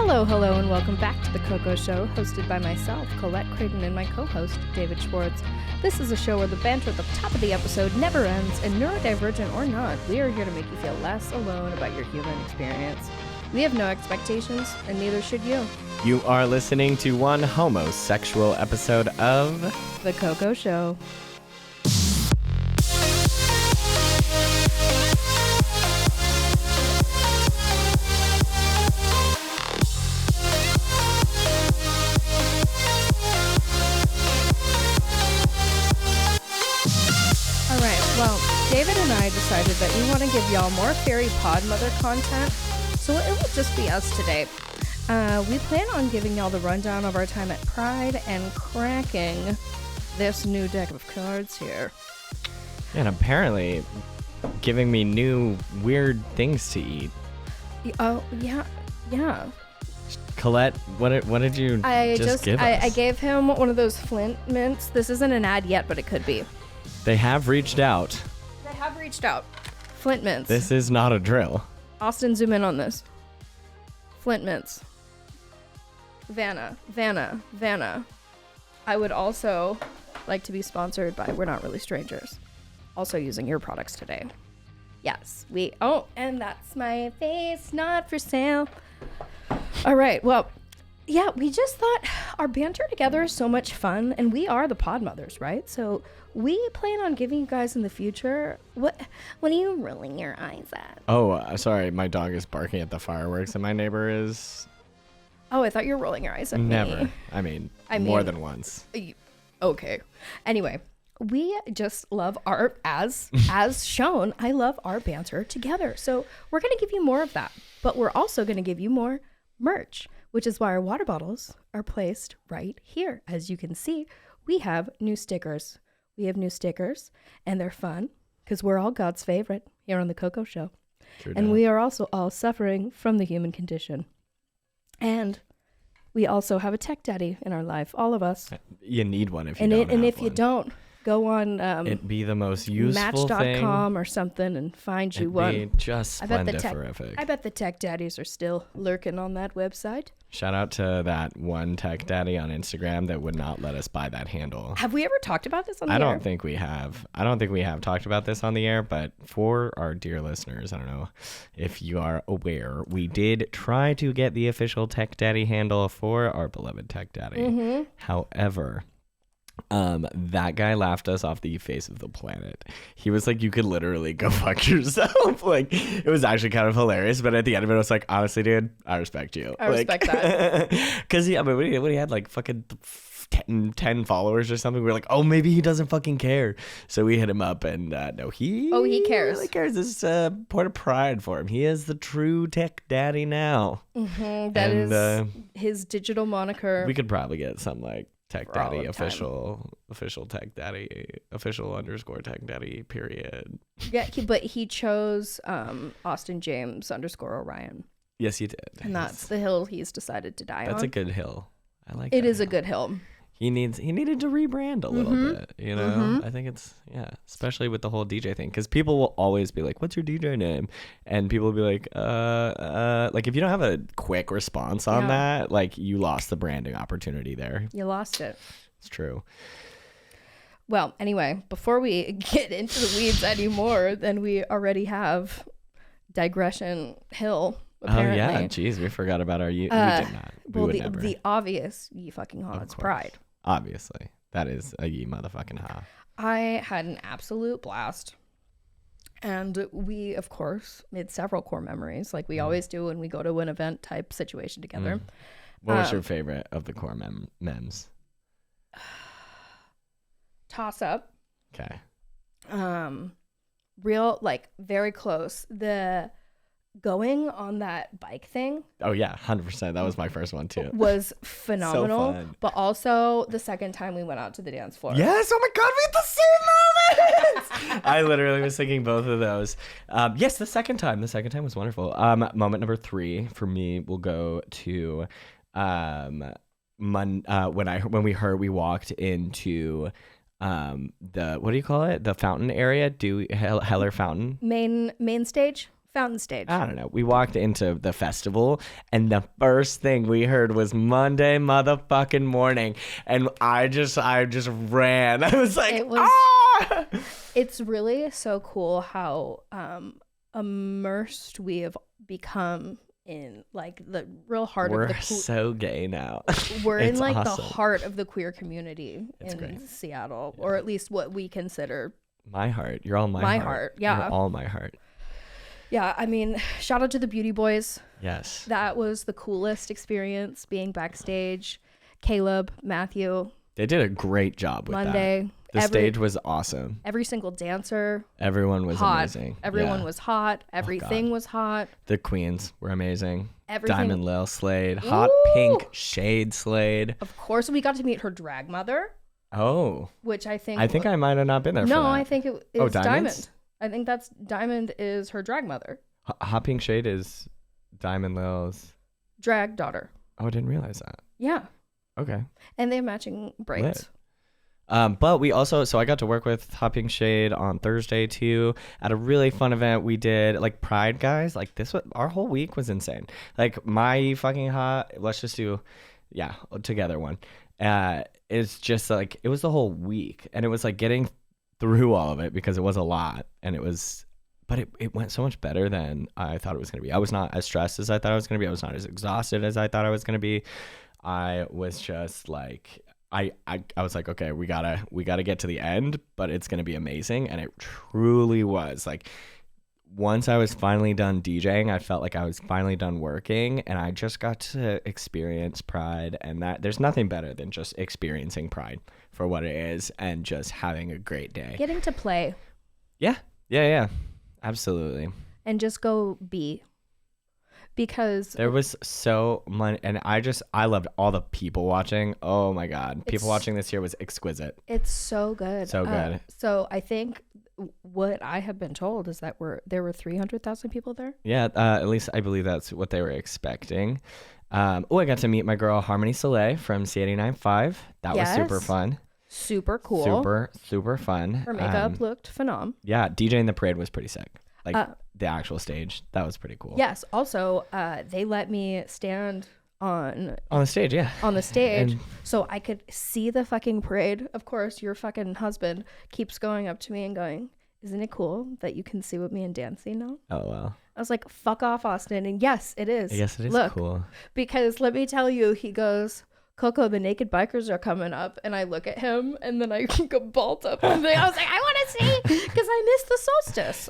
Hello, and welcome back to The Coco Show, hosted by myself, Colette Creighton, and my co-host, David Schwartz. This is a show where the banter at the top of the episode never ends, and neurodivergent or not, we are here to make you feel less alone about your human experience. We have no expectations, and neither should you. You are listening to one homosexual episode of The Coco Show. David and I decided that we want to give y'all more Fairy Pod Mother content, so it will just be us today. We plan on giving y'all the rundown of our time at Pride and cracking this new deck of cards here. And apparently giving me new weird things to eat. Oh, yeah. Colette, what did you just give us? I gave him one of those Flint mints. This isn't an ad yet, but it could be. They have reached out. Flint mints. This is not a drill. Austin, zoom in on this. Flint mints. Vanna. I would also like to be sponsored by We're Not Really Strangers. Also using your products today. Yes, and that's my face, not for sale. All right, well, yeah, we just thought our banter together is so much fun, and we are the Pod Mothers, right? So we plan on giving you guys in the future. What are you rolling your eyes at? Oh, sorry, my dog is barking at the fireworks, and my neighbor is. Oh, I thought you were rolling your eyes at me. Never. I mean, more than once. Okay. Anyway, we just love our as shown. I love our banter together. So we're gonna give you more of that, but we're also gonna give you more merch, which is why our water bottles are placed right here. As you can see, we have new stickers. And they're fun because we're all God's favorite here on The Coco Show. And we are also all suffering from the human condition. And we also have a tech daddy in our life, all of us. You need one if you don't have And if one. you don't, go on it'd be the most useful Match.com or something and find you one. It'd be just splendiferrific. I bet the tech daddies are still lurking on that website. Shout out to that one tech daddy on Instagram that would not let us buy that handle. Have we ever talked about this on the air? I don't think we have talked about this on the air, but for our dear listeners, I don't know if you are aware, we did try to get the official tech daddy handle for our beloved tech daddy. Mm-hmm. However, that guy laughed us off the face of the planet. He was like, you could literally go fuck yourself. Like, it was actually kind of hilarious, but at the end of it, I was like, honestly, dude, I respect you. I respect that. Because, when he had like fucking 10 followers or something, we were like, oh, maybe he doesn't fucking care. So we hit him up, and no, he cares. Really cares. This is a point of pride for him. He is the true tech daddy now. Mm-hmm. That is his digital moniker. We could probably get some like Tech Daddy official Tech Daddy _Tech Daddy period. Yeah, but he chose Austin James _Orion. Yes, he did. And that's the hill he's decided to die on. That's a good hill. I like it. It that is hill. a good hill. He needed to rebrand a little bit, you know? Mm-hmm. I think it's, especially with the whole DJ thing, because people will always be like, what's your DJ name? And people will be like, if you don't have a quick response on that, like, you lost the branding opportunity there. You lost it. It's true. Well, anyway, before we get into the weeds any more than we already have, Digression Hill. Apparently. Oh, yeah. Jeez, we forgot about we did not. The obvious ye fucking ha is Pride. Obviously. That is a ye motherfucking ha. I had an absolute blast. And we, of course, made several core memories, like we always do when we go to an event type situation together. What was your favorite of the core memes? Toss up. Okay. Real, like, very close. The going on that bike thing. Oh yeah, 100%. That was my first one too. Was phenomenal. So fun. But also the second time we went out to the dance floor. Yes. Oh my God, we had the same moments. I literally was thinking both of those. Yes, the second time. The second time was wonderful. Moment number 3 for me will go to when we walked into the, what do you call it? The fountain area, Heller Fountain. Main stage. Fountain stage. I don't know. We walked into the festival, and the first thing we heard was Monday motherfucking morning, and I just ran. I was like, ah! It's really so cool how immersed we have become in like the real heart of the We're so gay now. we're in like awesome. the heart of the queer community It's in great. Seattle, or at least what we consider My heart. You're all my heart. Yeah. You're all my heart. Yeah, I mean, shout out to the Beauty Boys. Yes. That was the coolest experience, being backstage. Caleb, Matthew, They did a great job with Monday. that. The stage was awesome. Every single dancer, Everyone was hot. amazing. Everyone Yeah. was hot. Everything was hot. The queens were amazing. Everything. Diamond Lil slayed. Hot Ooh. Pink Shade slayed. Of course, we got to meet her drag mother, Oh. which I think. I might have not been there for No, that. I think it is Oh, Diamonds? Diamond. I think that's Diamond is her drag mother, Hot Pink Shade is Diamond Lil's. drag daughter. Oh, I didn't realize that. Yeah, Okay. and they have matching braids. Lit. But we also, so I got to work with Hot Pink Shade on Thursday too at a really fun event we did, like Pride guys. Like this was, our whole week was insane. Like my fucking hot, let's just do, yeah, together one. It's just like, it was the whole week, and it was like getting through all of it because it was a lot, and it was, but it went so much better than I thought it was going to be. I was not as stressed as I thought I was going to be. I was not as exhausted as I thought I was going to be. I was just like, I was like, okay, we gotta get to the end, but it's gonna be amazing, and it truly was. Like, once I was finally done DJing, I felt like I was finally done working, and I just got to experience Pride, and that there's nothing better than just experiencing Pride for what it is and just having a great day. Getting to play Yeah, absolutely. and just go be. Because There was so much, and I loved all the people watching. Oh my God. People watching this year was exquisite. it's so good. So good. So I think what I have been told is that there were 300,000 people there. Yeah, at least I believe that's what they were expecting. I got to meet my girl Harmony Soleil from C89.5. That was super Yes. fun. Super cool. Super fun. Her makeup looked phenom. Yeah, DJing the parade was pretty sick. Like the actual stage, that was pretty cool. Yes. Also, they let me stand on On the stage, yeah. the stage And- so I could see the fucking parade. Of course, your fucking husband keeps going up to me and going, "Isn't it cool that you can see what me and Dancy know?" Oh well. I was like, "Fuck off, Austin." And yes, it is. I guess it is Look, cool. because let me tell you, he goes, "Coco, the naked bikers are coming up," and I look at him, and then I go balled up, and I was like, "I want to see," because I missed the solstice.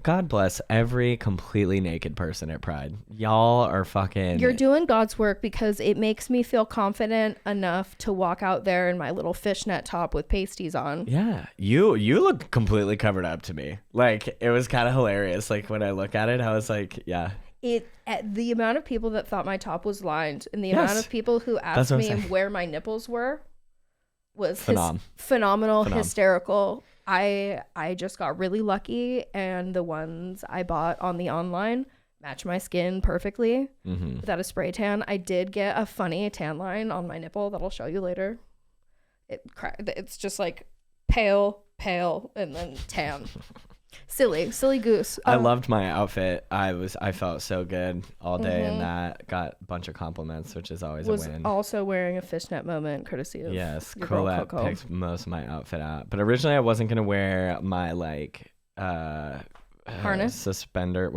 God bless every completely naked person at Pride. Y'all are fucking. You're doing God's work, because it makes me feel confident enough to walk out there in my little fishnet top with pasties on. Yeah, you look completely covered up to me. Like, it was kind of hilarious. Like, when I look at it, I was like, yeah. The amount of people that thought my top was lined, and the amount of people who asked what I'm me saying. where my nipples were was Phenom. phenomenal, hysterical. I just got really lucky, and the ones I bought on the online match my skin perfectly without a spray tan. I did get a funny tan line on my nipple that I'll show you later. It's just like pale, and then tan. Silly goose. I loved my outfit. I felt so good all day in that. Got a bunch of compliments, which is always a Was win. also wearing a fishnet moment, courtesy of Yes, your girl Colette Coco. picked most of my outfit out. But originally I wasn't gonna wear my Harness? suspender.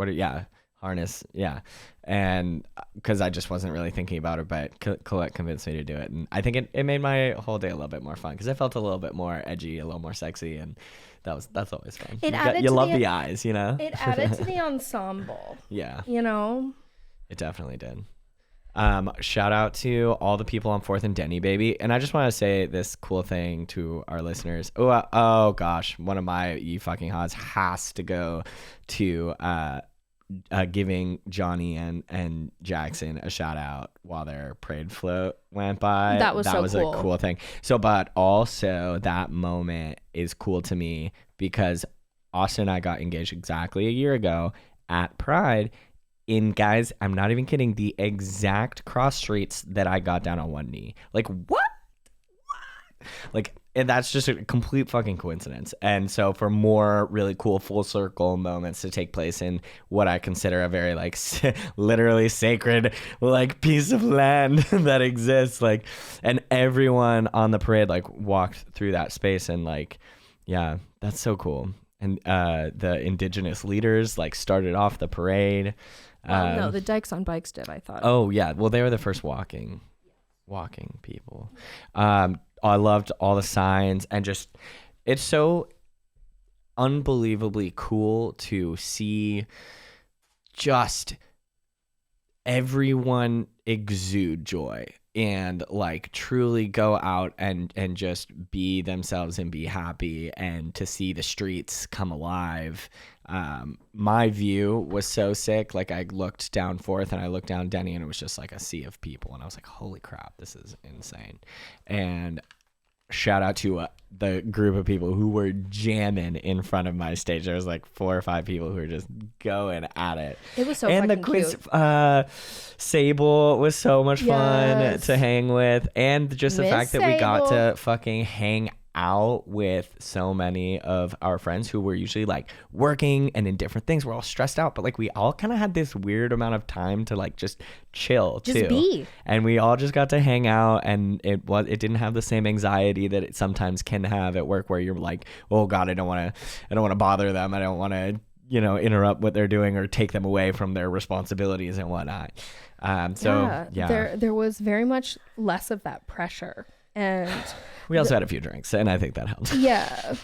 Harness. Yeah, and because I just wasn't really thinking about it, but Colette convinced me to do it, and I think it made my whole day a little bit more fun because I felt a little bit more edgy, a little more sexy, and that's always fun. You love the eyes, you know. It added to the ensemble. Yeah, You know. it definitely did. Shout out to all the people on 4th and Denny, baby. And I just want to say this cool thing to our listeners. Oh gosh, one of my fucking hots has to go to giving Johnny and Jackson a shout out while their parade float went by. That was cool. A cool thing. So, but also that moment is cool to me because Austin and I got engaged exactly a year ago at Pride. Guys, I'm not even kidding, the exact cross streets that I got down on one knee. Like, what? Like, and that's just a complete fucking coincidence. And so for more really cool full circle moments to take place in what I consider a very like literally sacred like piece of land that exists, like, and everyone on the parade like walked through that space, and like, yeah, that's so cool. And the indigenous leaders like started off the parade. No, the Dykes on Bikes did, I thought. Oh yeah, well they were the first walking people. I loved all the signs, and just it's so unbelievably cool to see just everyone exude joy and like truly go out and just be themselves and be happy, and to see the streets come alive. My view was so sick. Like I looked down Fourth and I looked down Denny, and it was just like a sea of people, and I was like, holy crap, this is insane. And shout out to the group of people who were jamming in front of my stage. There was like 4 or 5 people who were just going at it. It was so and fucking the quiz cute. Sable was so much fun Yes. to hang with, and just the Miss fact that we got Sable. to fucking hang out with so many of our friends who were usually like working and in different things. We're all stressed out, but like we all kind of had this weird amount of time to like just chill Just too. be. And we all just got to hang out, and it didn't have the same anxiety that it sometimes can have at work, where you're like, oh God, I don't want to bother them. I don't want to, interrupt what they're doing or take them away from their responsibilities and whatnot. There was very much less of that pressure. And we also had a few drinks, and I think that helped. yeah.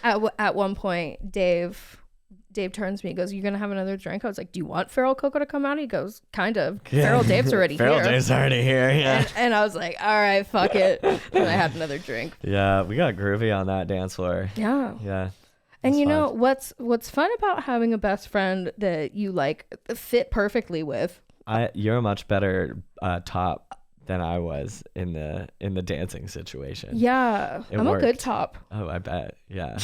At one point, Dave turns to me, he goes, "You gonna have another drink?" I was like, "Do you want Feral Coco to come out?" He goes, "Kind of." Feral Dave's already Feral here. Dave's already here, yeah. And I was like, "All right, fuck it." And I had another drink. Yeah, we got groovy on that dance floor. Yeah. Yeah. And you fun. know what's fun about having a best friend that you like fit perfectly with? You're a much better top than I was in the dancing situation. Yeah, I'm worked. a good top. Oh, I bet. Yeah.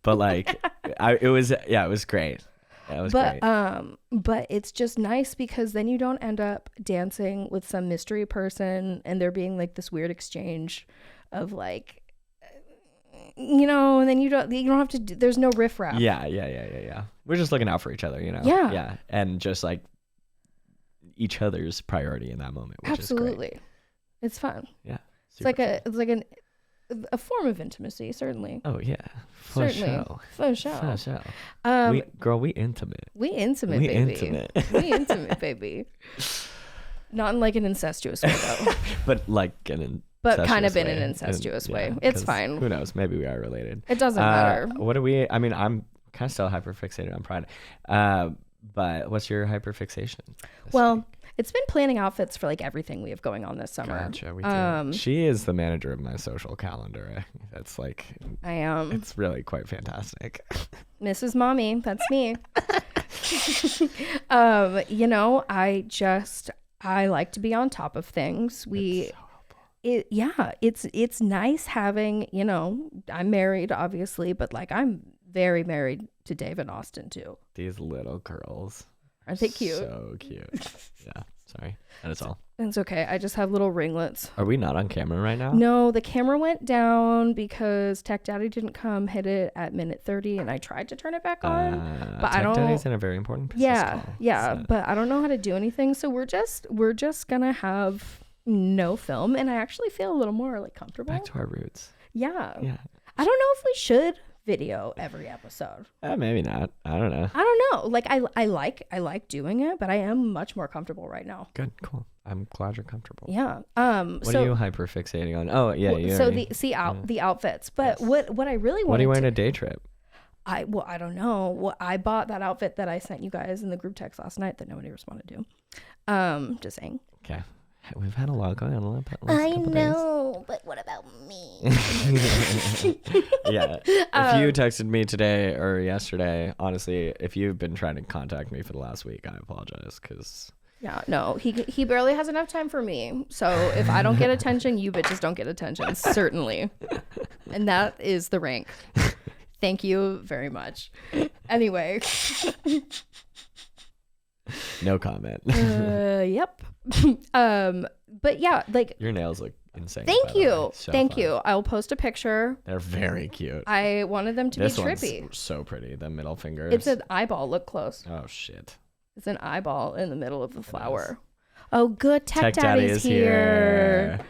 But like it was great. Yeah, it was great. But it's just nice because then you don't end up dancing with some mystery person and there being like this weird exchange of like, and then you don't have to do, there's no riffraff. Yeah. We're just looking out for each other, Yeah. Yeah. And just like each other's priority in that moment, which Absolutely. is great. It's fun. Yeah. It's like a form of intimacy, certainly. Oh yeah. For Certainly. sure. For sure. For sure. We intimate. We intimate, We baby. intimate. We intimate, baby. Not in like an incestuous way, though. But like But kind of in an way. incestuous way. Yeah, It's 'cause fine. Who knows? Maybe we are related. It doesn't matter. What do we? I mean, I'm kind of still hyperfixated on Pride. But what's your hyperfixation? Well, it's been planning outfits for like everything we have going on this summer. Gotcha. We do. She is the manager of my social calendar. That's like, I am. it's really quite fantastic. Mrs. Mommy, that's me. I like to be on top of things. It's nice having, I'm married obviously, but like I'm very married to Dave and Austin too. These little girls. Aren't they cute? So cute. Yeah. Sorry. That is all. It's okay. I just have little ringlets. Are we not on camera right now? No, the camera went down because Tech Daddy didn't come, hit it at minute 30, and I tried to turn it back on, but I don't. Tech Daddy's in a very important business Yeah, call, yeah, so. but I don't know how to do anything, so we're just gonna have no film, and I actually feel a little more like comfortable. Back to our roots. Yeah. Yeah. I don't know if we should video every episode. Maybe not. I don't know. I don't know. Like I like doing it, but I am much more comfortable right now. Good. Cool. I'm glad you're comfortable. Yeah. What are you hyperfixating on? Oh yeah. The outfits, but Yes. what I really want. What are you wearing a day trip? I don't know. Well, I bought that outfit that I sent you guys in the group text last night that nobody responded to. Just saying. Okay. We've had a lot going on the last I couple know, but what about me? days. Yeah. If you texted me today or yesterday, honestly, if you've been trying to contact me for the last week, I apologize because. Yeah, no, he barely has enough time for me. So if I don't get attention, you bitches don't get attention, certainly. And that is the rank. Thank you very much. Anyway. No comment. Yep. But yeah, like, Your nails look insane. thank you. So Thank fun. you. I'll post a picture. They're very cute. I wanted them to This be one's trippy. so pretty. The middle fingers. It's an eyeball. Look close. Oh shit. It's an eyeball in the middle of the flower. Oh, good. Tech Daddy Daddy's is here.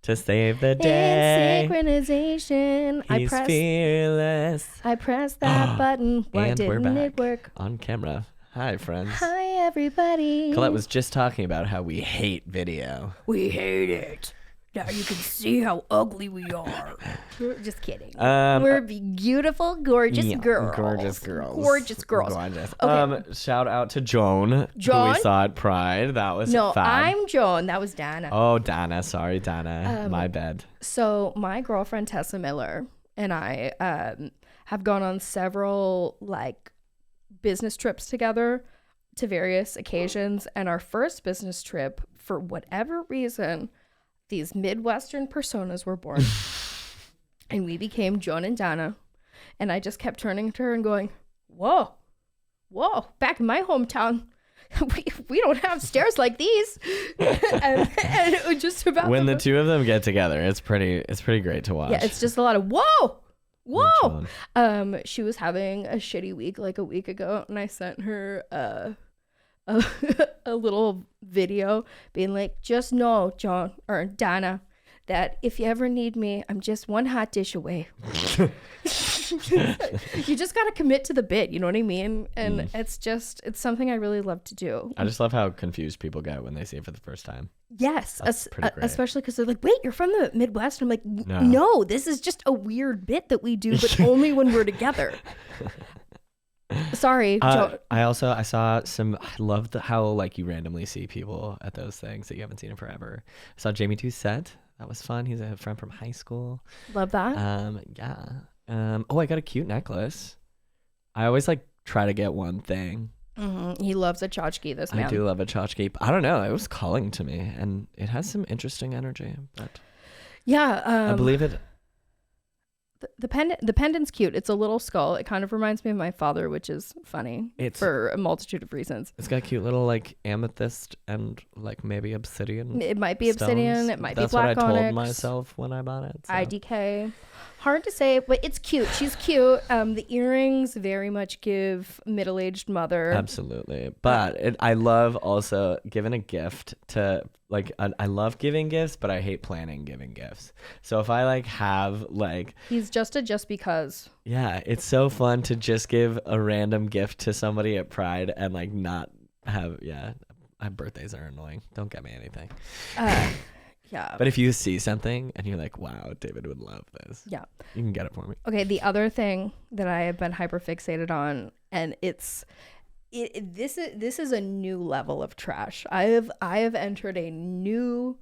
to save the day. In synchronization. He's fearless. I pressed that button. Why And we're didn't it back work? on camera. Hi, friends. Hi, everybody. Colette was just talking about how we hate video. We hate it. Now you can see how ugly we are. Just kidding. We're beautiful, gorgeous girls. Gorgeous girls. Gorgeous girls. Gorgeous. Okay. Shout out to Joan. Joan? Who we saw at Pride. That was No, fab. I'm Joan. That was Dana. Oh, Dana. Sorry, Dana. My bad. So my girlfriend Tessa Miller and I have gone on several like business trips together to various occasions. And our first business trip, for whatever reason, these Midwestern personas were born. And we became Joan and Dana. And I just kept turning to her and going, whoa, back in my hometown, we don't have stairs like these. and it was just about When the two of them get together, it's pretty great to watch. yeah, it's just a lot of whoa. She was having a shitty week like a week ago, and I sent her a little video being like, just know, John or Dana, that if you ever need me, I'm just one hot dish away. You just got to commit to the bit, you know what I mean? And it's something I really love to do. I just love how confused people get when they see it for the first time. Yes, pretty great. especially because they're like, wait, you're from the Midwest? I'm like, no, this is just a weird bit that we do, but only when we're together. Sorry. I saw some. I love how like you randomly see people at those things that you haven't seen in forever. I saw Jamie Doucette. That was fun. He's a friend from high school. Love that. Yeah. Oh, I got a cute necklace. I always like try to get one thing. Mm-hmm. He loves a tchotchke, this man. I do love a tchotchke. I don't know. It was calling to me, and it has some interesting energy. But yeah, I believe it. The pendant's cute. It's a little skull. It kind of reminds me of my father, which is funny for a multitude of reasons. It's got cute little like amethyst and like maybe obsidian. It might be obsidian. Stones. It might That's be black onyx. what I told myself when I bought it. So. IDK. Hard to say, but it's cute. She's cute. The earrings very much give middle-aged mother. Absolutely. But I love also giving a gift to like, I love giving gifts, but I hate planning giving gifts. So if I like have like. He's just because. Yeah. It's so fun to just give a random gift to somebody at Pride and like not have, my birthdays are annoying. Don't get me anything. Yeah. But if you see something and you're like, wow, David would love this. Yeah. You can get it for me. Okay. The other thing that I have been hyper fixated on, and this is a new level of trash. I have entered a new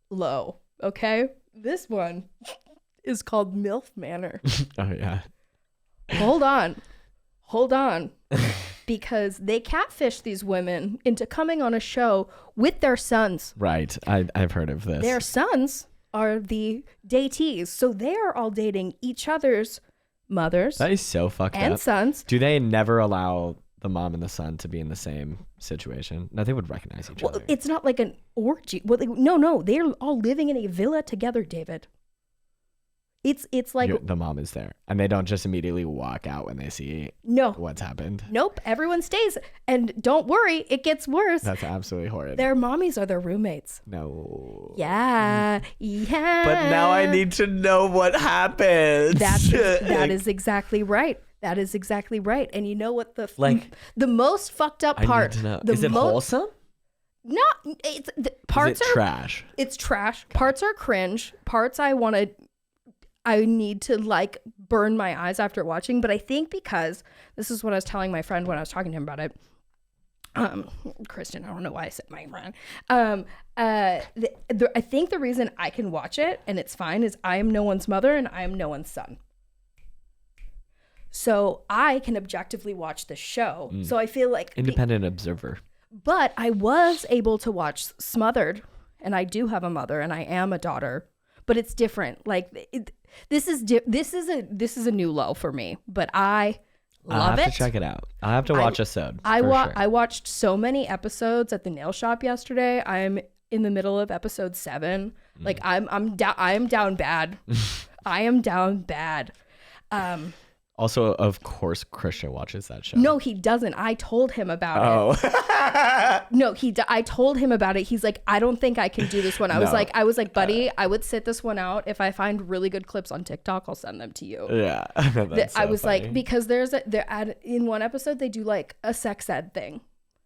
low. Okay. This one is called MILF Manor. Oh yeah. Hold on. Because they catfish these women into coming on a show with their sons. Right. I've heard of this. Their sons are the datees. So they are all dating each other's mothers. That is so fucked up. And sons. Do they never allow the mom and the son to be in the same situation? No, they would recognize each other. It's not like an orgy. Well, no. They're all living in a villa together, David. It's like the mom is there, and they don't just immediately walk out when they see what's happened. Nope, everyone stays, and don't worry, it gets worse. That's absolutely horrid. Their mommies are their roommates. No. Yeah. But now I need to know what happened. That is exactly right. That is exactly right. And you know what the most fucked up part? I need to know. Is it wholesome? No, it's parts are trash. It's trash. Okay. Parts are cringe. Parts I need to like burn my eyes after watching, but I think because this is what I was telling my friend when I was talking to him about it. Kristen, I don't know why I said my friend. I think the reason I can watch it and it's fine is I am no one's mother and I am no one's son. So I can objectively watch the show. So I feel like independent observer. But I was able to watch Smothered, and I do have a mother and I am a daughter, but it's different. Like this is a new low for me, but I I'll Love have it. to check it out. I'll have to watch a sode. I sure. watched so many episodes at the nail shop yesterday. I'm in the middle of episode 7. Like I am down bad. I am down bad. Also, of course, Christian watches that show. No, he doesn't. I told him about it. Oh. No, I told him about it. He's like, I don't think I can do this one. I was like, buddy, I would sit this one out. If I find really good clips on TikTok, I'll send them to you. Yeah. That's so I was funny. like, because in one episode they do like a sex ed thing.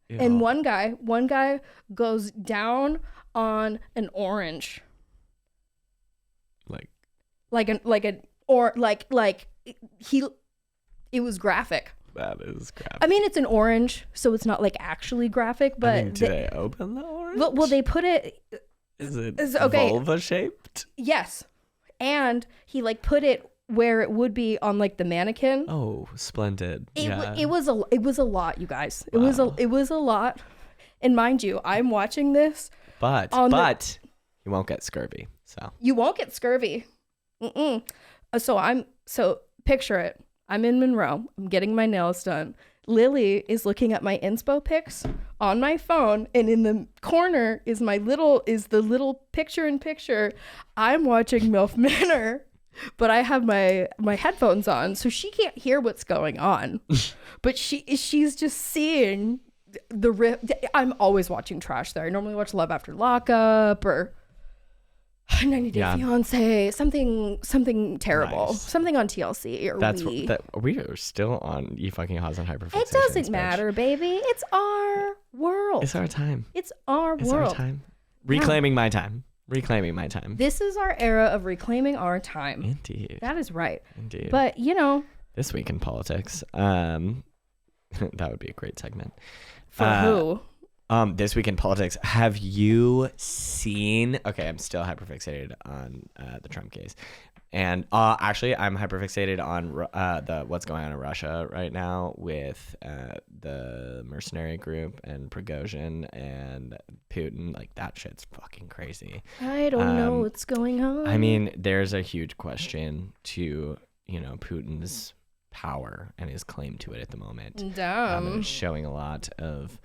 Ew. And one guy goes down on an orange. It was graphic. That is crap. I mean, it's an orange, so it's not like actually graphic, but do they open the orange? well, they put it. Is it okay. vulva shaped? Yes, and he like put it where it would be on like the mannequin. Oh, splendid. It was a lot, you guys. It was a lot, and mind you, I'm watching this. But you won't get scurvy. So you won't get scurvy. So picture it. I'm in Monroe. I'm getting my nails done. Lily is looking at my inspo pics on my phone, and in the corner is the little picture in picture. I'm watching MILF Manor, but I have my headphones on, so she can't hear what's going on. But she's just seeing the rip. I'm always watching trash there. I normally watch Love After Lockup or 90 Day Fiance, something terrible, Nice. something on TLC or we are still on You Fucking Haws and Hyperfixations. It doesn't bitch. matter, baby. It's our world. It's our time. It's our It's world. our time. Reclaiming my time. Reclaiming my time. This is our era of reclaiming our time. Indeed. That is right. Indeed. But This Week in Politics. That would be a great segment. for who? This Week in Politics. Have you seen? Okay, I'm still hyperfixated on the Trump case, and actually, I'm hyperfixated on the what's going on in Russia right now with the mercenary group and Prigozhin and Putin. Like that shit's fucking crazy. I don't know what's going on. I mean, there's a huge question to Putin's power and his claim to it at the moment. Dumb. It's showing a lot of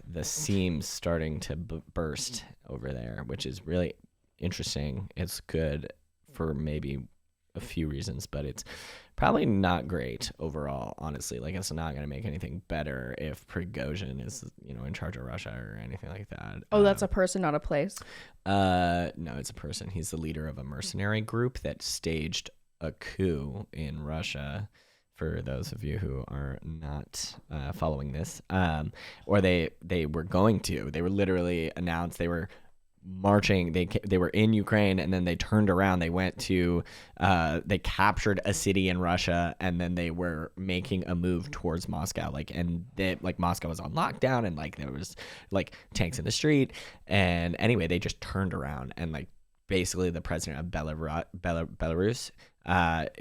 the seams starting to burst over there, which is really interesting. It's good for maybe a few reasons, but it's probably not great overall, honestly. Like, it's not going to make anything better if Prigozhin is, in charge of Russia or anything like that. Oh, that's a person, not a place. No, it's a person. He's the leader of a mercenary group that staged a coup in Russia. For those of you who are not following this, or they were going to, they were literally announced they were marching. They were in Ukraine, and then they turned around. They went to, they captured a city in Russia, and then they were making a move towards Moscow. Moscow was on lockdown, and there was tanks in the street. And anyway, they just turned around, and basically the president of Belarus.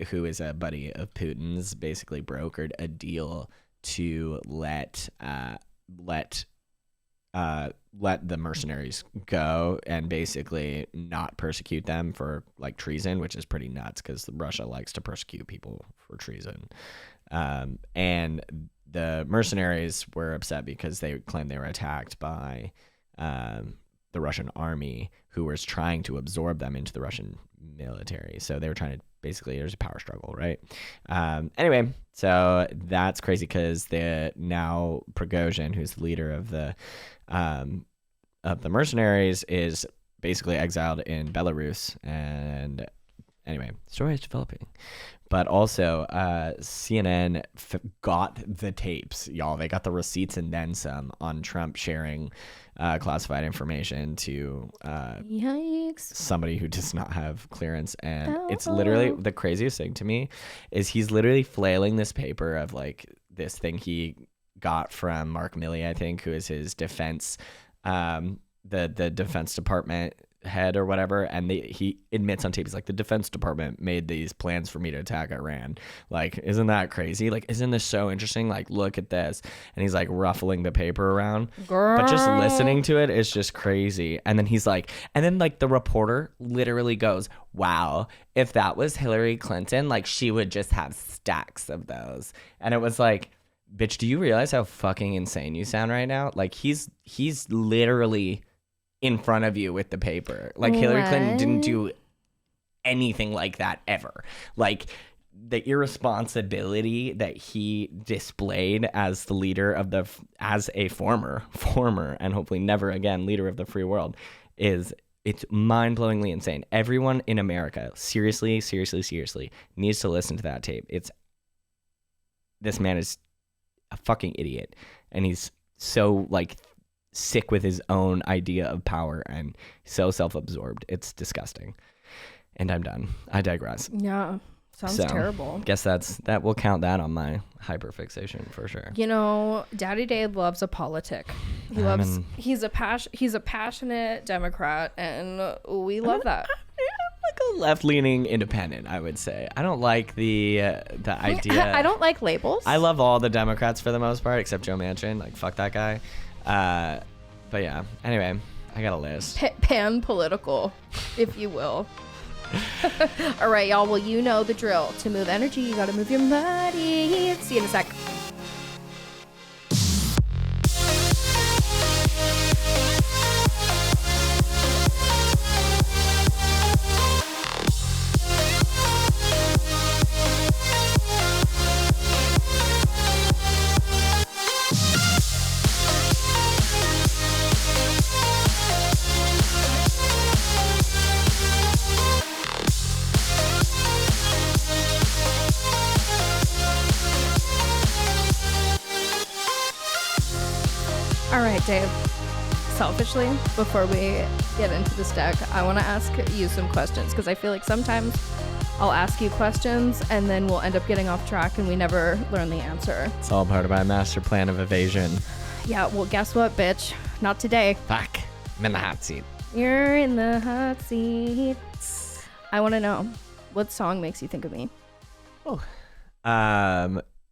Who is a buddy of Putin's, basically brokered a deal to let the mercenaries go and basically not persecute them for treason, which is pretty nuts because Russia likes to persecute people for treason. And the mercenaries were upset because they claimed they were attacked by the Russian army, who was trying to absorb them into the Russian military. So they were trying to there's a power struggle, right? Anyway, so that's crazy because now Prigozhin, who's the leader of the mercenaries, is basically exiled in Belarus. And anyway, story is developing. But also, CNN got the tapes, y'all. They got the receipts and then some on Trump sharing classified information to Yikes. somebody who does not have clearance. And it's literally the craziest thing to me is he's literally flailing this paper of this thing he got from Mark Milley, I think, who is his defense, the Defense Department head or whatever, and he admits on tape, he's like, the Defense Department made these plans for me to attack Iran. Like, isn't that crazy? Like, isn't this so interesting? Like, look at this. And he's like ruffling the paper around. Girl. But just listening to it is just crazy. And then he's like, and then like the reporter literally goes, wow, if that was Hillary Clinton, like she would just have stacks of those. And it was like, bitch, do you realize how fucking insane you sound right now? Like he's literally in front of you with the paper. Like Hillary Clinton didn't do anything like that ever. Like the irresponsibility that he displayed as the leader of as a former and hopefully never again leader of the free world it's mind-blowingly insane. Everyone in America seriously needs to listen to that tape. This man is a fucking idiot, and he's so like sick with his own idea of power and so self-absorbed. It's disgusting. And I'm done. I digress. Yeah. Sounds terrible. Guess that will count that on my hyperfixation for sure. You know, Daddy Dave loves a politic. He's a passionate Democrat, and we love that. I'm like a left-leaning independent, I would say. I don't like the idea. I don't like labels. I love all the Democrats for the most part, except Joe Manchin. Like, fuck that guy. But yeah. Anyway, I got a list. Pan-political, if you will. All right, y'all. Well, you know the drill. To move energy, you got to move your body. See you in a sec. All right, Dave. Selfishly, before we get into this deck, I want to ask you some questions because I feel like sometimes I'll ask you questions and then we'll end up getting off track and we never learn the answer. It's all part of my master plan of evasion. Yeah, well, guess what, bitch? Not today. Fuck. I'm in the hot seat. You're in the hot seat. I want to know, what song makes you think of me? Oh.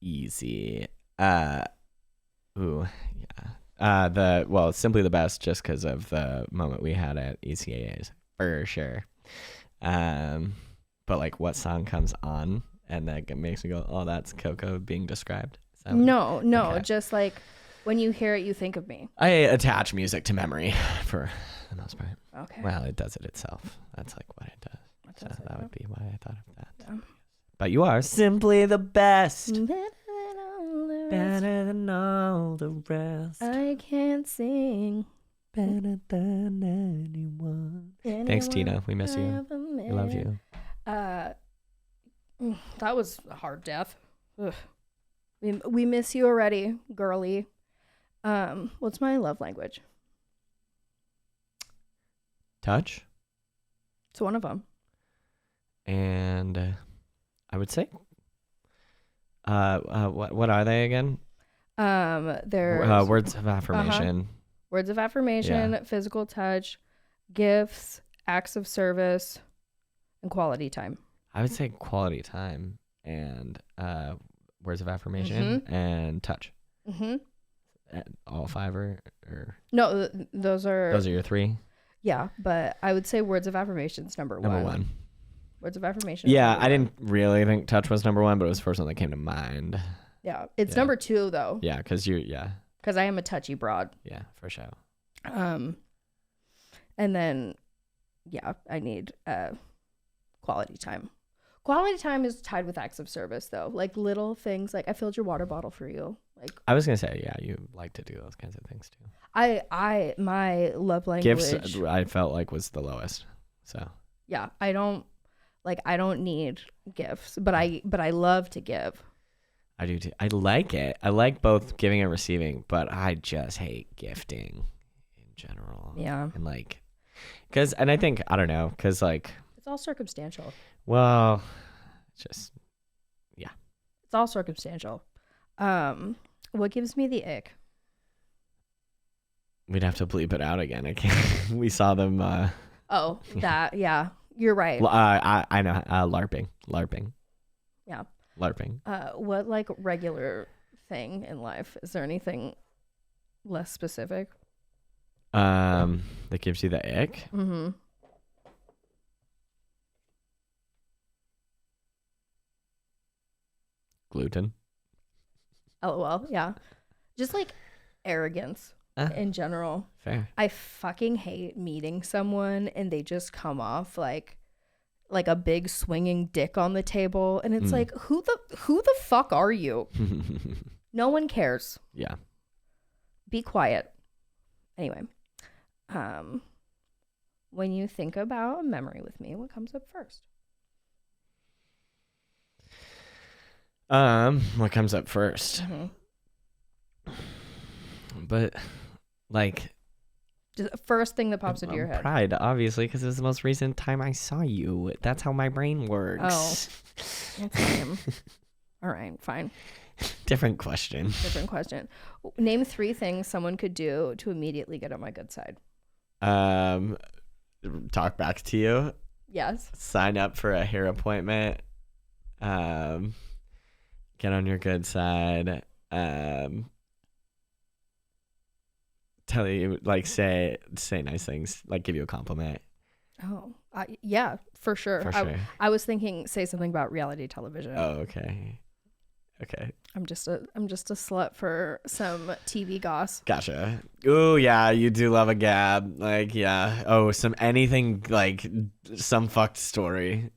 Easy. Ooh, yeah. Simply the Best, just because of the moment we had at ECAAs, for sure. But like, what song comes on and that makes me go, oh, that's Coco being described? No, okay. Just like when you hear it, you think of me. I attach music to memory for the most part. Okay. Well, it does it itself. That's like what it does. So that would be why I thought of that. Yeah. But you are simply the best. Better than all the rest. I can't sing better than anyone. Thanks, Tina. We miss you. We love you. That was a hard death. Ugh. We miss you already, girly. What's my love language? Touch. It's one of them. And I would say, what are they again? There's words of affirmation. Words of affirmation, physical touch, gifts, acts of service, and quality time. I would say quality time and words of affirmation and touch. Mm-hmm. All five or no, those are your three. Yeah, but I would say words of affirmation's number one. Number one. Words of affirmation. Yeah, I didn't really think touch was number one, but it was the first one that came to mind. Yeah, it's number two though. Yeah, because I am a touchy broad. Yeah, for sure. And then, I need quality time. Quality time is tied with acts of service though, like little things like I filled your water bottle for you. Like I was gonna say, yeah, you like to do those kinds of things too. My love language. Gifts, I felt like was the lowest. So yeah, I don't need gifts, but I love to give. I do too. I like it. I like both giving and receiving, but I just hate gifting in general. Yeah. And like, and I think, I don't know, because like. It's all circumstantial. Well, it's just, yeah. It's all circumstantial. What gives me the ick? We'd have to bleep it out again. I can't. We saw them Oh, that, yeah. You're right. I know. LARPing. Yeah. LARPing. What like regular thing in life? Is there anything less specific? That gives you the ick. Mm-hmm. Gluten. LOL. Yeah. Just like arrogance in general. Fair. I fucking hate meeting someone and they just come off like a big swinging dick on the table, and it's like, who the fuck are you? No one cares. Yeah. Be quiet. Anyway, when you think about a memory with me, what comes up first? What comes up first? Mm-hmm. But like, Just the first thing that pops into your head. Pride, obviously, because it was the most recent time I saw you. That's how my brain works. Oh, that's lame. All right, fine. Different question. Different question. Name 3 things someone could do to immediately get on my good side. Talk back to you. Yes. Sign up for a hair appointment. Get on your good side. Tell you, like, say nice things, like give you a compliment. Oh, yeah, for sure. For sure. I was thinking, say something about reality television. Oh, okay. I'm just a slut for some TV goss. Gotcha. Ooh, yeah, you do love a gab. Like, yeah. Oh, anything, like some fucked story.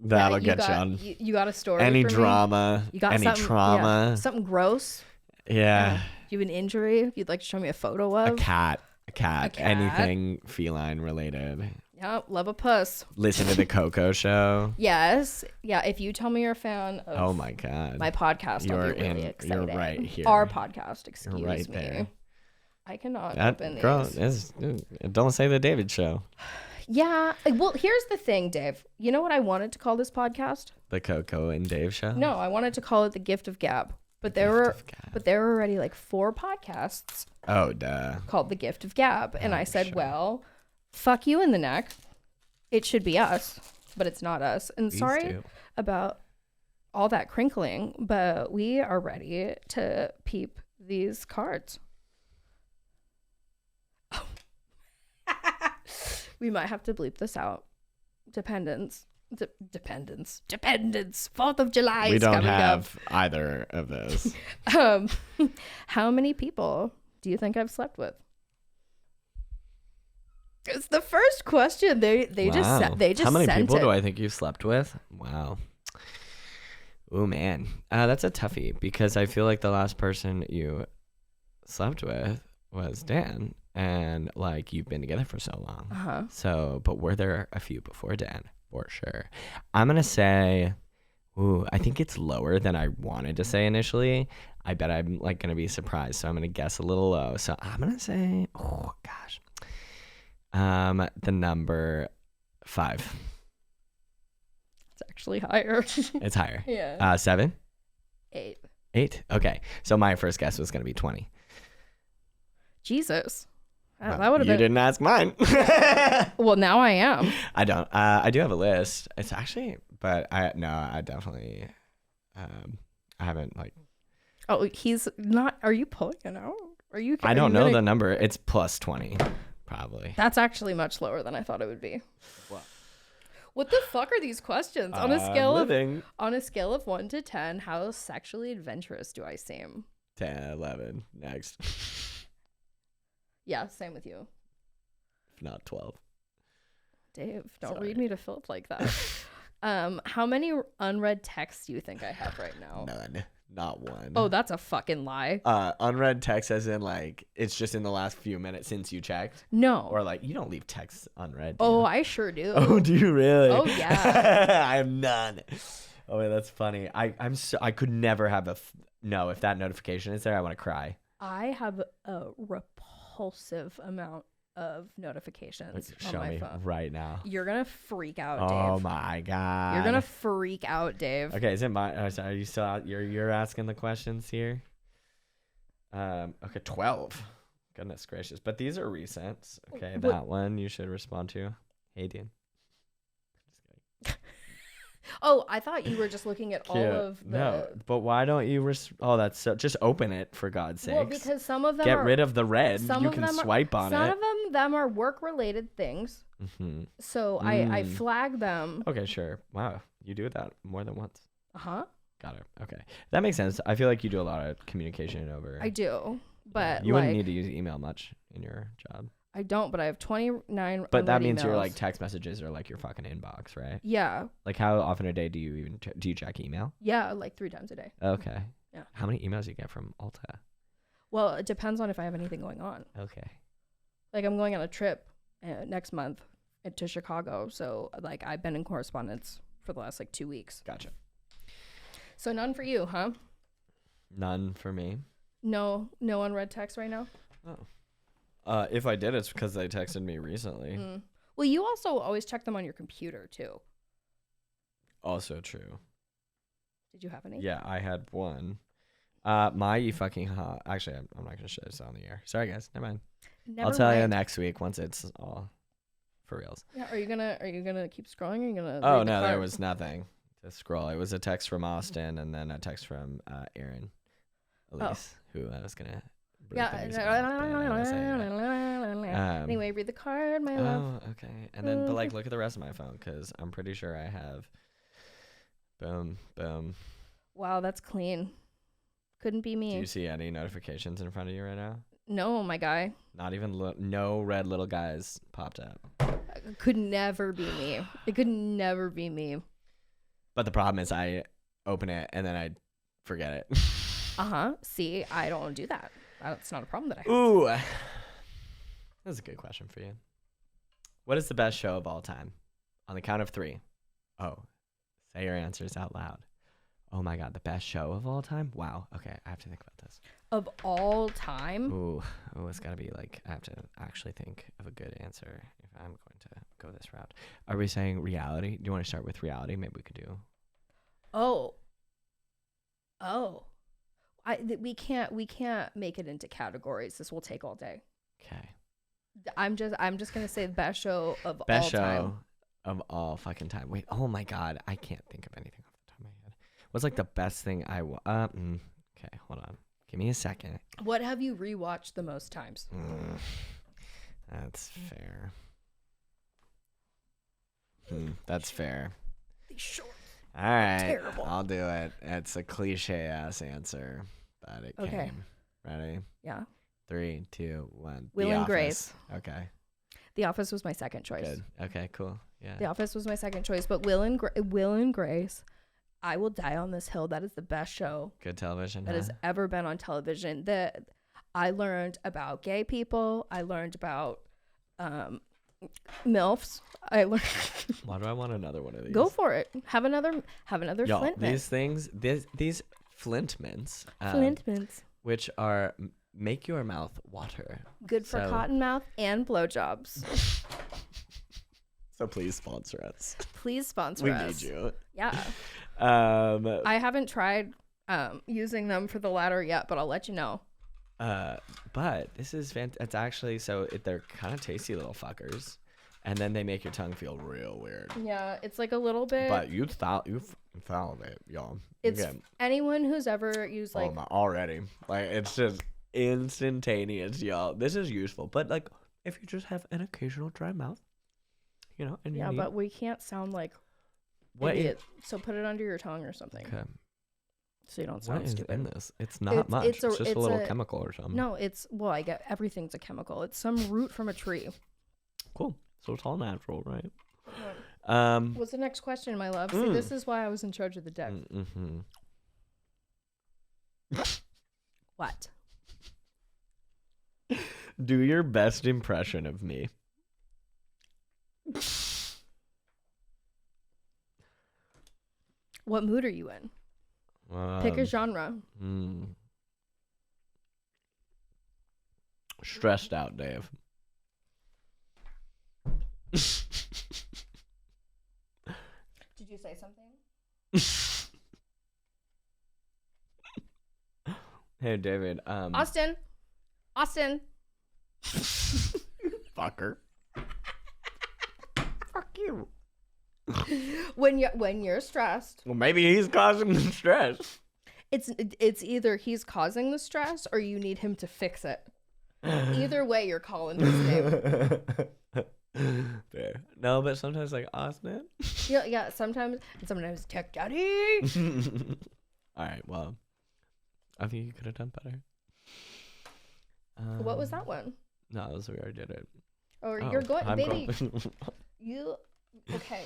That'll get you on. You got a story. Any for me? drama. You got any something, trauma. yeah, something gross. Yeah. Do you have an injury you'd like to show me a photo of? A cat. A cat. Anything feline related. Yeah, love a puss. Listen to the Coco show. Yes. Yeah, if you tell me you're a fan of Oh my God. my podcast, I'll be really excited. You're right here. Our podcast, excuse you're right me. There. I cannot That open girl these. don't say the David show. Yeah. Well, here's the thing, Dave. You know what I wanted to call this podcast? The Coco and Dave show? No, I wanted to call it The Gift of Gab. But there were already like 4 podcasts. Oh, duh. Called The Gift of Gab. And I said, well, fuck you in the neck. It should be us, but it's not us. And Please sorry do. about all that crinkling, but we are ready to peep these cards. Oh. We might have to bleep this out. Dependence. 4th of July We is don't coming have either of those. up. How many people do you think I've slept with? It's the first question. They just How many sent people it. do I think you slept with? Wow. Oh man, that's a toughie because I feel like the last person you slept with was Dan, and like you've been together for so long. Uh-huh. So, but were there a few before Dan? For sure. I'm gonna say, I think it's lower than I wanted to say initially. I bet I'm like gonna be surprised, so I'm gonna guess a little low. So I'm gonna say, oh gosh. The number 5. It's actually higher. It's higher. Yeah. 7? 8. 8? Okay. So my first guess was going to be 20. Jesus. Well, That would have you been. didn't ask mine. Well, now I am. I don't. I do have a list. It's actually, but I definitely, I haven't like. Oh, he's not. Are you pulling it out? Are you? I don't know the number. It's plus 20, probably. That's actually much lower than I thought it would be. What the fuck are these questions? On a scale of 1 to 10, how sexually adventurous do I seem? 10, 11. Next. Yeah, same with you. If not 12. Dave, don't Sorry. read me to Philip like that. How many unread texts do you think I have right now? None. Not one. Oh, that's a fucking lie. Unread text as in like it's just in the last few minutes since you checked? No. Or like you don't leave texts unread. Do Oh, you? I sure do. Oh, do you really? Oh, yeah. I have none. Oh, wait, that's funny. I could never have no. If that notification is there, I want to cry. I have a repulsive amount of notifications on Show my me phone right now. You're gonna freak out, Dave. Oh my god. You're gonna freak out, Dave. Okay, is it my? Are you still out? You're asking the questions here. Okay, 12. Goodness gracious, but these are recent. Okay, that one you should respond to. Hey, dude. Oh, I thought you were just looking at all of the. No, but why don't you? Oh, that's so. Just open it for God's sake. Well, because some of them get are, rid of the red. some You of can them swipe on some it. of them are work related things. Mm-hmm. So I flag them. Okay, sure. Wow, you do that more than once. Uh-huh. Got it. Okay, that makes sense. I feel like you do a lot of communication over. I do, but you wouldn't need to use email much in your job. I don't, but I have 29. But that means emails. your like text messages are like your fucking inbox, right? Yeah. Like how often a day do you even do you check email? Yeah, like 3 times a day. Okay. Yeah. How many emails do you get from Ulta? Well, it depends on if I have anything going on. Okay. Like I'm going on a trip next month to Chicago, so like I've been in correspondence for the last like 2 weeks. Gotcha. So none for you, huh? None for me. No unread text right now. Oh. If I did, it's because they texted me recently. Well, you also always check them on your computer too. Also true. Did you have any? Yeah, I had one. My fucking hot. Actually, I'm not gonna share this on the air. Sorry, guys. Never mind. I'll tell you next week once it's all for reals. Yeah. Are you gonna keep scrolling? Or are you gonna? Oh no, there was nothing to scroll. It was a text from Austin and then a text from Aaron, Elise, who I was gonna. Yeah. Anyway, read the card, my love. Oh, okay. And then, but like, look at the rest of my phone because I'm pretty sure I have. Boom, boom. Wow, that's clean. Couldn't be me. Do you see any notifications in front of you right now? No, my guy. Not even no red little guys popped up. It could never be me. It could never be me. But the problem is I open it and then I forget it. See, I don't do that. That's not a problem that I have. Ooh. That's a good question for you. What is the best show of all time? On the count of 3. Oh, say your answers out loud. Oh my God, the best show of all time? Wow. Okay, I have to think about this. Of all time? Ooh, it's got to be like, I have to actually think of a good answer if I'm going to go this route. Are we saying reality? Do you want to start with reality? Maybe we could do. Oh. We can't make it into categories. This will take all day. Okay. I'm just gonna say the best show of all time. Best show of all fucking time. Wait, oh my God, I can't think of anything off the top of my head. What's like the best thing okay, hold on. Give me a second. What have you rewatched the most times? That's fair. That's fair. These shorts. All right, Terrible. I'll do it. It's a cliche ass answer, but it came. Ready? Yeah. 3, 2, 1. Will and Grace. Okay. The Office was my second choice. Good. Okay. Cool. Yeah. The Office was my second choice, but Will and Grace, I will die on this hill. That is the best show. Good television. That has ever been on television. I learned about gay people. I learned about MILFs. I learned. Why do I want another one of these? Go for it. Have another Y'all, Flint mint. these things, these Flint mints, Flint mints. which are make your mouth water. Good for cotton mouth and blowjobs. So please sponsor us. Please sponsor We us. need you. Yeah. I I haven't tried using them for the latter yet, but I'll let you know. But this is it's actually they're kind of tasty little fuckers, and then they make your tongue feel real weird. Yeah, it's like a little bit. But you found it, y'all. It's anyone who's ever used like already like it's just instantaneous, y'all. This is useful, but like if you just have an occasional dry mouth, and but we can't sound like what idiot. So put it under your tongue or something. Okay. So you don't sound What is stupid. in this? It's not much. It's just a little chemical or something. No, I get everything's a chemical. It's some root from a tree. Cool. So it's all natural, right? What's the next question, my love? See, this is why I was in charge of the deck. What? Do your best impression of me. What mood are you in? Pick a genre. Stressed out, Dave. Did you say something? Hey, David. Austin. Fucker. you. When you're stressed, Well, maybe he's causing the stress. it's either he's causing the stress or you need him to fix it. Either way, you're calling his name. Fair. No, but sometimes like Austin. Yeah. Sometimes Tech Daddy. All right. Well, I think you could have done better. What was that one? No, we already did it. Or you're going, I'm baby. going. You okay?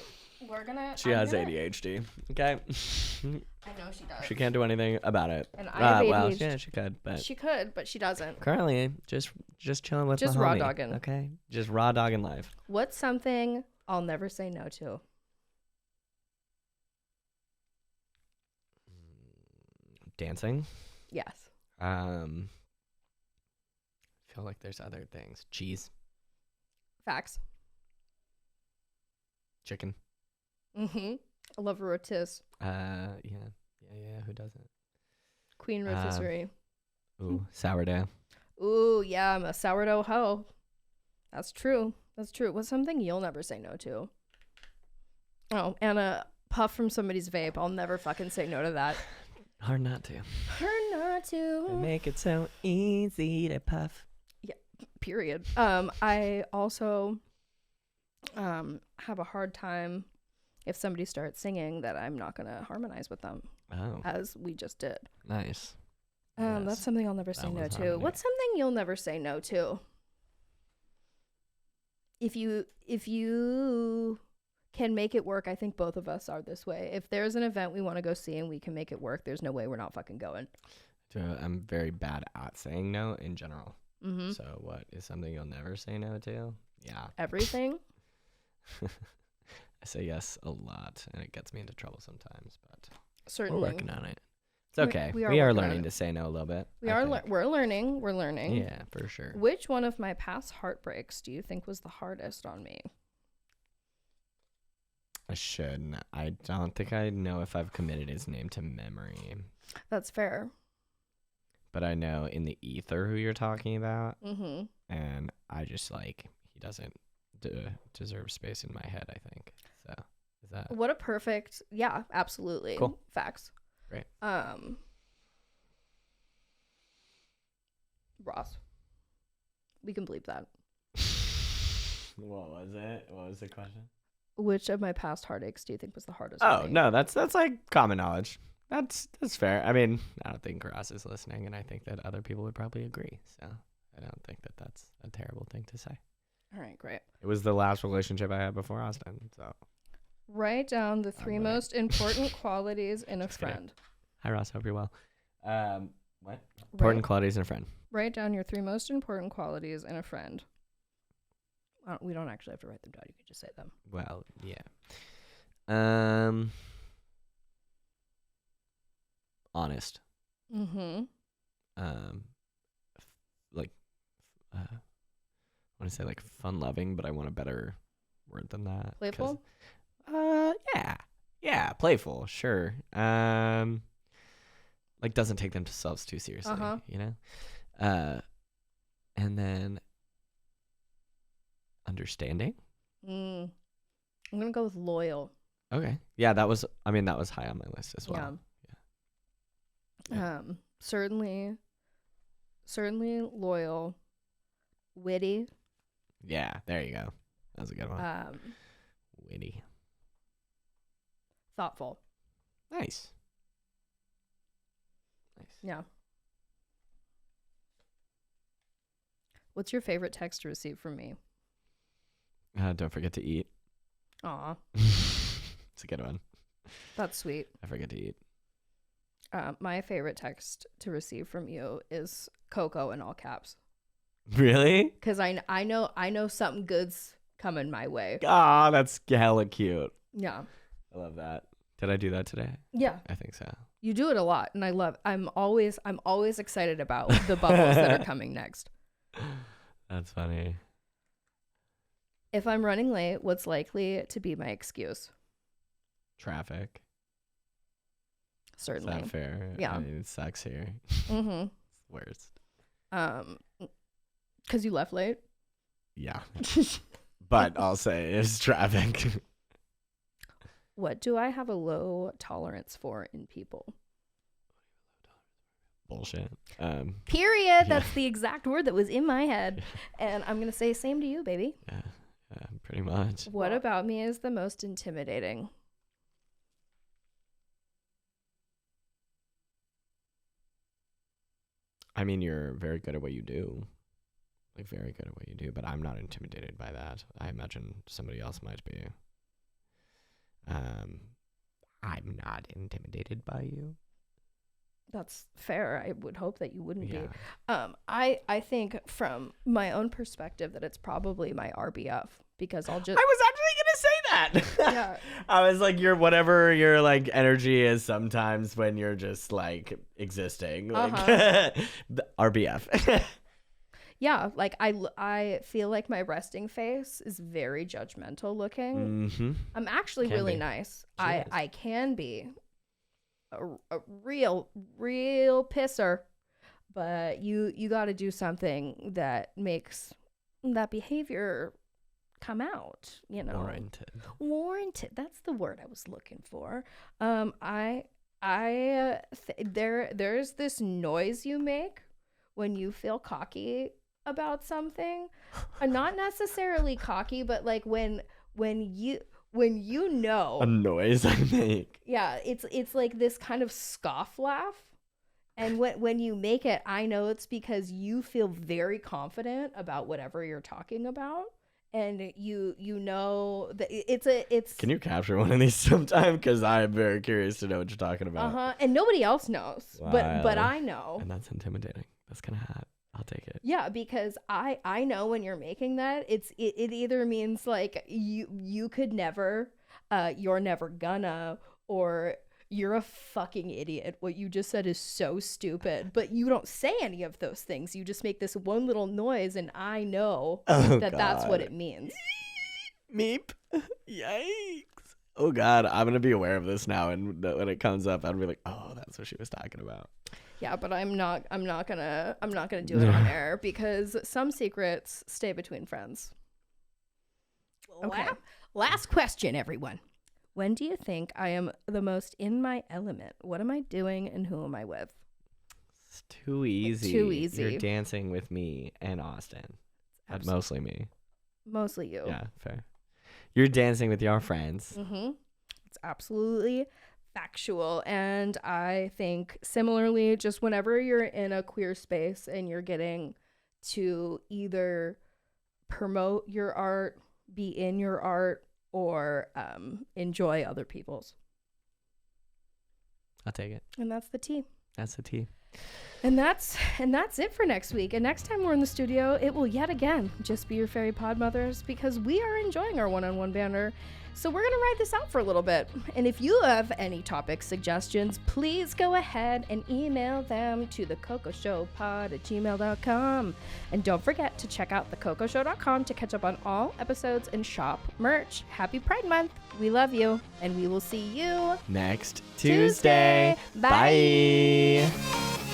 We're gonna. She has ADHD. Okay. I know she does. She can't do anything about it. And I have well, ADHD. yeah, she could, but She could, but she doesn't. currently just chilling with Just my raw homie, dogging. Okay, just raw dogging life. What's something I'll never say no to? Dancing. Yes. I feel like there's other things. Cheese, Facts. chicken. Mm-hmm. I love a rotis. Yeah. Who doesn't? Queen rotisserie. Ooh, sourdough. Ooh, yeah, I'm a sourdough hoe. That's true. That's true. What's something you'll never say no to? Oh, and a puff from somebody's vape. I'll never fucking say no to that. Hard not to. Hard not to. They make it so easy to puff. Yeah, period. I also have a hard time if somebody starts singing that I'm not going to harmonize with them, Oh, as we just did. nice. That's Yes. something I'll never say That no was to. harmony. What's something you'll never say no to? If you can make it work, I think both of us are this way. If there's an event we want to go see and we can make it work, there's no way we're not fucking going. I'm very bad at saying no in general. Mm-hmm. So what is something you'll never say no to? Yeah. Everything. I say yes a lot, and it gets me into trouble sometimes, but Certainly. we're working on it. It's okay. We We are are working on learning it. to say no a little bit. We I are. think. We're learning. We're learning. Yeah, for sure. Which one of my past heartbreaks do you think was the hardest on me? I shouldn't. I don't think I know if I've committed his name to memory, That's fair. but I know in the ether who you're talking about, Mm-hmm. and I just like he doesn't deserve space in my head. I think so. Is that What a perfect. Yeah, absolutely. Cool. Facts. Great. Ross. We can bleep that. What was it? What was the question? Which of my past heartaches do you think was the hardest? Oh on me? no, that's like common knowledge. That's fair. I mean, I don't think Ross is listening, and I think that other people would probably agree. So I don't think that that's a terrible thing to say. All right, great. It was the last relationship I had before Austin. So Write down the three right. most important qualities in a Just kidding. friend. hi Ross, hope you're well. What? Important qualities in a friend. Write down your three most important qualities in a friend. We don't actually have to write them down. You can just say them. Well, yeah. Honest. Mm-hmm. Like, I want to say like fun loving, but I want a better word than that. 'Cause- Playful? Yeah, playful, sure. Like doesn't take themselves too seriously, Uh-huh. you know? And then understanding. I'm gonna go with loyal. Okay. Yeah, that was high on my list as well. Yeah. Certainly loyal, witty, Yeah, there you go. That was a good one. Witty. thoughtful. Nice. Yeah. What's your favorite text to receive from me? Don't forget to eat. Aw, It's a good one. that's sweet. I forget to eat. My favorite text to receive from you is Coco in all caps. Really? Because I know something good's coming my way. Ah, that's hella cute. Yeah. I love that. Did I do that today? Yeah. I think so. You do it a lot, and I'm always excited about the bubbles that are coming next. That's funny. If I'm running late, what's likely to be my excuse? Traffic. Certainly. Is that fair? Yeah. I mean, it sucks here. Mm-hmm. It's the worst. Because you left late. Yeah. But I'll say it's traffic. What do I have a low tolerance for in people? Bullshit. Period. That's the exact word that was in my head. And I'm going to say same to you, baby. Yeah, pretty much. What about me is the most intimidating? I mean, you're very good at what you do. Like, very good at what you do, but I'm not intimidated by that. I imagine somebody else might be. I'm not intimidated by you. That's fair. I would hope that you wouldn't Yeah. be. I think from my own perspective that it's probably my RBF because I'll just. I was actually gonna say that. Yeah. I was like, whatever your like energy is sometimes when you're just like existing. Like the RBF. Yeah, like I feel like my resting face is very judgmental looking. Mm-hmm. I'm actually Can really be. nice. She is. I can be a real pisser, but you got to do something that makes that behavior come out. Warranted. That's the word I was looking for. There's this noise you make when you feel cocky about something. Not necessarily cocky, but like when you know A noise I make. yeah, it's like this kind of scoff laugh. And when you make it, I know it's because you feel very confident about whatever you're talking about. And you know that it's Can you capture one of these sometime? Because I'm very curious to know what you're talking about. and nobody else knows. But Wow. I know. And that's intimidating. That's kind of hot. I'll take it. Yeah, because I know when you're making that, it either means like you could never, you're never gonna, or you're a fucking idiot. What you just said is so stupid. But you don't say any of those things. You just make this one little noise, and I know that's what it means. Meep. Yikes. Oh God, I'm gonna be aware of this now, and when it comes up, I'll be like, oh, that's what she was talking about. Yeah, but I'm not gonna do it on air because some secrets stay between friends. Okay. Last question, everyone. When do you think I am the most in my element? What am I doing and who am I with? It's too easy. Too easy. You're dancing with me and Austin. But mostly me. Mostly you. Yeah, fair. You're dancing with your friends. Mm-hmm. It's absolutely factual. And I think similarly, just whenever you're in a queer space and you're getting to either promote your art, be in your art, or enjoy other people's. I'll take it. And that's the tea. That's the tea. And that's it for next week. And next time we're in the studio, it will yet again just be your fairy pod mothers because we are enjoying our one-on-one banter. So we're going to ride this out for a little bit. And if you have any topic suggestions, please go ahead and email them to thecocosshowpod@gmail.com. And don't forget to check out thecocoshow.com to catch up on all episodes and shop merch. Happy Pride Month. We love you. And we will see you Next Tuesday. Bye. Bye.